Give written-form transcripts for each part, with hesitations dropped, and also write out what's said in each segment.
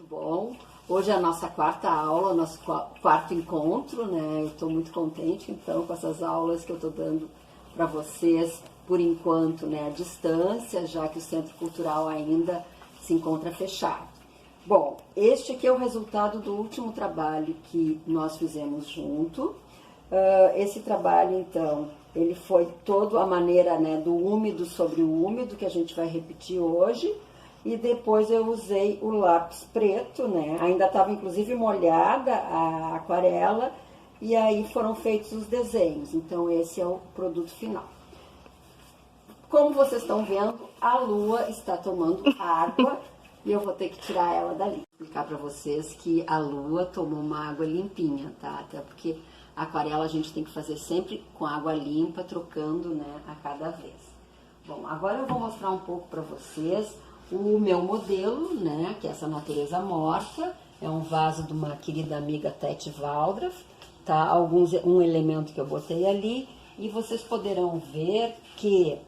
bom. Hoje é a nossa quarta aula, nosso quarto encontro, né? Eu estou muito contente, então, com essas aulas que eu estou dando para vocês, por enquanto, né, à distância, já que o Centro Cultural ainda se encontra fechado. Bom, este aqui é o resultado do último trabalho que nós fizemos junto. Esse trabalho, então, ele foi todo a maneira, né, do úmido sobre o úmido, que a gente vai repetir hoje. E depois eu usei o lápis preto, né? Ainda estava inclusive molhada a aquarela e aí foram feitos os desenhos. Então esse é o produto final. Como vocês estão vendo, a lua está tomando água e eu vou ter que tirar ela dali. Vou explicar para vocês que a lua tomou uma água limpinha, tá? Até porque a aquarela a gente tem que fazer sempre com água limpa, trocando, né, a cada vez. Bom, agora eu vou mostrar um pouco para vocês o meu modelo, né, que é essa natureza morta, é um vaso de uma querida amiga Tete Waldorf, tá? Um elemento que eu botei ali, e vocês poderão ver que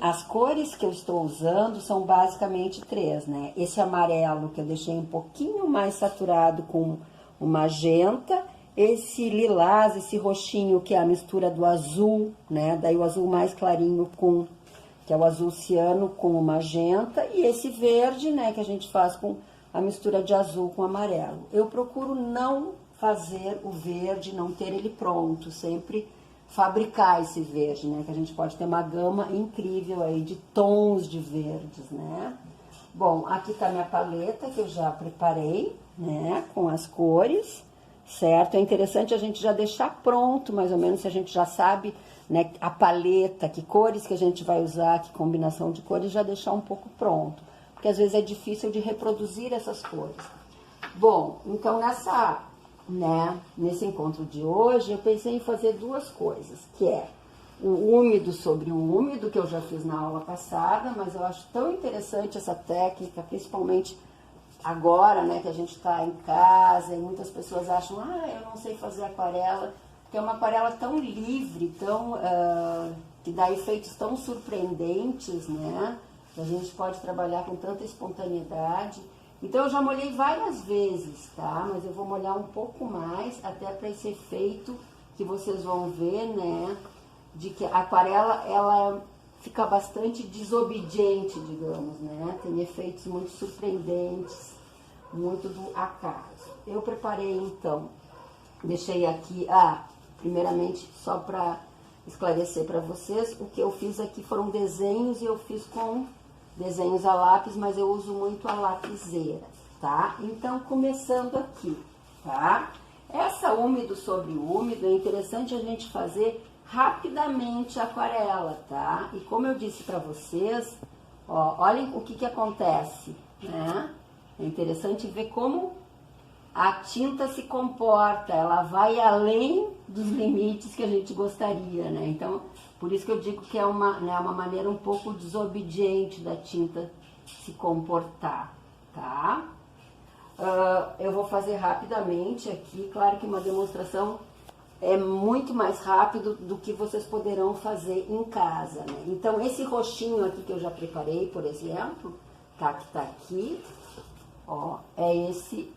as cores que eu estou usando são basicamente três, né? Esse amarelo que eu deixei um pouquinho mais saturado com o magenta, esse lilás, esse roxinho que é a mistura do azul, né? Daí o azul mais clarinho que é o azul ciano com o magenta, e esse verde, né, que a gente faz com a mistura de azul com amarelo. Eu procuro não fazer o verde, não ter ele pronto, sempre fabricar esse verde, né, que a gente pode ter uma gama incrível aí de tons de verdes, né. Bom, aqui tá minha paleta que eu já preparei, né, com as cores, certo? É interessante a gente já deixar pronto, mais ou menos, se a gente já sabe, né, a paleta, que cores que a gente vai usar, que combinação de cores, já deixar um pouco pronto, porque às vezes é difícil de reproduzir essas cores. Bom, então nesse encontro de hoje, eu pensei em fazer duas coisas, que é o úmido sobre o úmido, que eu já fiz na aula passada, mas eu acho tão interessante essa técnica, principalmente agora, né, que a gente está em casa e muitas pessoas acham, eu não sei fazer aquarela, que é uma aquarela tão livre, que dá efeitos tão surpreendentes, né? Que a gente pode trabalhar com tanta espontaneidade. Então eu já molhei várias vezes, tá? Mas eu vou molhar um pouco mais, até para esse efeito que vocês vão ver, né? De que a aquarela, ela fica bastante desobediente, digamos, né? Tem efeitos muito surpreendentes, muito do acaso. Eu preparei, então, deixei aqui, primeiramente, só para esclarecer para vocês, o que eu fiz aqui foram desenhos e eu fiz com desenhos a lápis, mas eu uso muito a lapiseira, tá? Então, começando aqui, tá? Essa úmido sobre úmido, é interessante a gente fazer rapidamente a aquarela, tá? E como eu disse para vocês, ó, olhem o que acontece, né? É interessante ver como a tinta se comporta, ela vai além dos limites que a gente gostaria, né? Então, por isso que eu digo que é uma maneira um pouco desobediente da tinta se comportar, tá? Eu vou fazer rapidamente aqui, claro que uma demonstração é muito mais rápido do que vocês poderão fazer em casa, né? Então, esse roxinho aqui que eu já preparei, por exemplo, tá, que tá aqui, ó, é esse,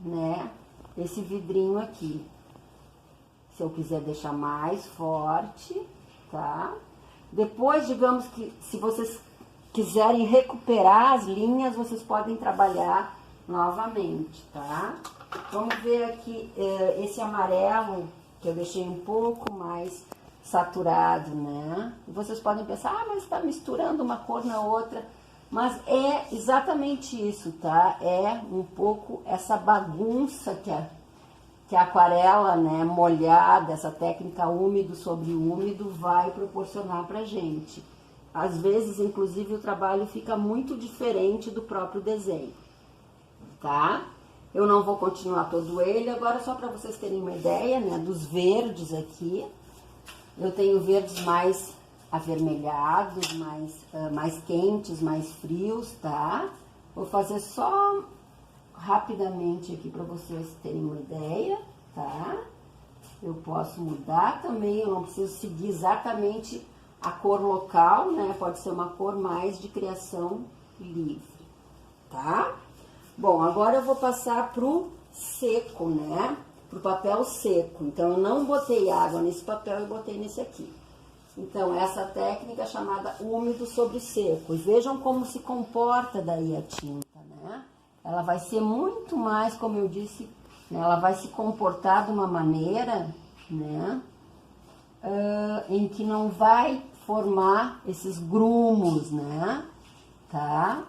né, esse vidrinho aqui. Se eu quiser deixar mais forte, tá? Depois, digamos que se vocês quiserem recuperar as linhas, vocês podem trabalhar novamente, tá? Vamos ver aqui esse amarelo que eu deixei um pouco mais saturado, né? E vocês podem pensar, mas está misturando uma cor na outra. Mas é exatamente isso, tá? É um pouco essa bagunça que a aquarela, né, molhada, essa técnica úmido sobre úmido vai proporcionar pra gente. Às vezes, inclusive, o trabalho fica muito diferente do próprio desenho, tá? Eu não vou continuar todo ele, agora só para vocês terem uma ideia, né, dos verdes aqui. Eu tenho verdes mais avermelhados, mais quentes, mais frios, tá? Vou fazer só rapidamente aqui para vocês terem uma ideia, tá? Eu posso mudar também, eu não preciso seguir exatamente a cor local, né? Pode ser uma cor mais de criação livre, tá? Bom, agora eu vou passar pro seco, né? Pro papel seco. Então, eu não botei água nesse papel e botei nesse aqui. Então, essa técnica é chamada úmido sobre seco. E vejam como se comporta daí a tinta, né? Ela vai ser muito mais, como eu disse, né? Ela vai se comportar de uma maneira, né? Em que não vai formar esses grumos, né? Tá?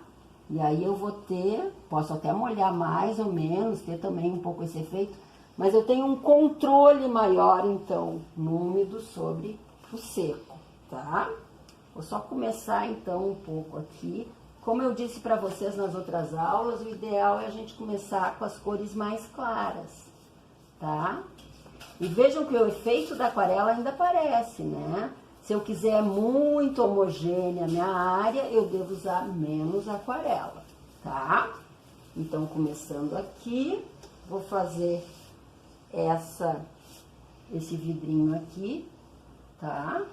E aí eu vou ter, posso até molhar mais ou menos, ter também um pouco esse efeito, mas eu tenho um controle maior, então, no úmido sobre o seco, tá? Vou só começar, então, um pouco aqui. Como eu disse para vocês nas outras aulas, o ideal é a gente começar com as cores mais claras, tá? E vejam que o efeito da aquarela ainda aparece, né? Se eu quiser muito homogênea a minha área, eu devo usar menos aquarela, tá? Então, começando aqui, vou fazer esse vidrinho aqui, tá?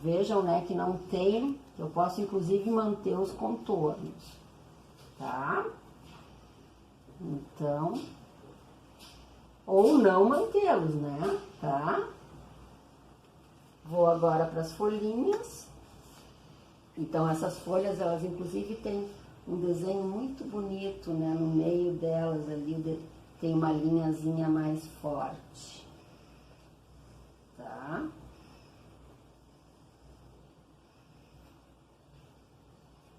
Vejam, né, que não tem, eu posso inclusive manter os contornos, tá? Então, ou não mantê-los, né, tá? Vou agora para as folhinhas. Então, essas folhas, elas inclusive têm um desenho muito bonito, né? No meio delas ali tem uma linhazinha mais forte. Tá?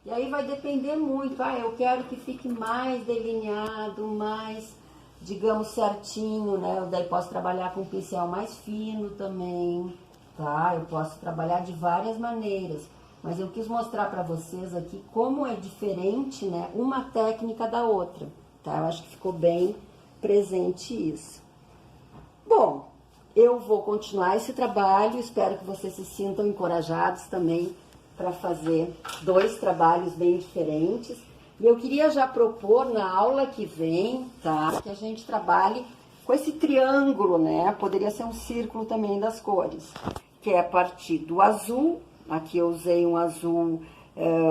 E aí vai depender muito. Ah, eu quero que fique mais delineado, mais, digamos, certinho, né? Eu daí posso trabalhar com um pincel mais fino também. Tá? Eu posso trabalhar de várias maneiras, mas eu quis mostrar para vocês aqui como é diferente, né, uma técnica da outra, tá? Eu acho que ficou bem presente isso. Bom, eu vou continuar esse trabalho, espero que vocês se sintam encorajados também para fazer dois trabalhos bem diferentes. E eu queria já propor na aula que vem, tá, que a gente trabalhe com esse triângulo, né? Poderia ser um círculo também das cores, que é a partir do azul, aqui eu usei um azul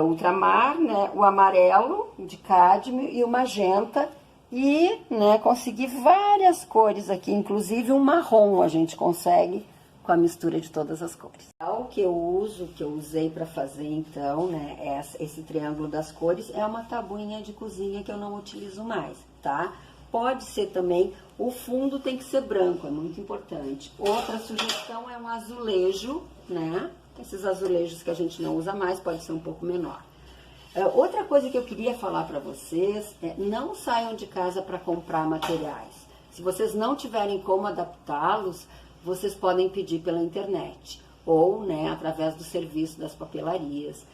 ultramar, né? O amarelo de cádmio e o magenta, e, né, consegui várias cores aqui, inclusive um marrom a gente consegue com a mistura de todas as cores. O que eu usei para fazer então, né, esse triângulo das cores, é uma tabuinha de cozinha que eu não utilizo mais, tá? Pode ser também, o fundo tem que ser branco, é muito importante. Outra sugestão é um azulejo, né? Esses azulejos que a gente não usa mais, pode ser um pouco menor. Outra coisa que eu queria falar para vocês é não saiam de casa para comprar materiais. Se vocês não tiverem como adaptá-los, vocês podem pedir pela internet ou, né, através do serviço das papelarias.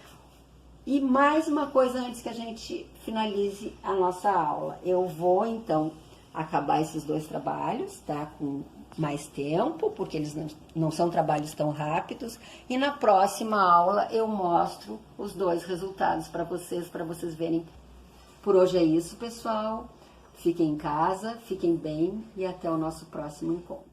E mais uma coisa antes que a gente finalize a nossa aula. Eu vou, então, acabar esses dois trabalhos, tá? Com mais tempo, porque eles não são trabalhos tão rápidos. E na próxima aula eu mostro os dois resultados para vocês verem. Por hoje é isso, pessoal. Fiquem em casa, fiquem bem e até o nosso próximo encontro.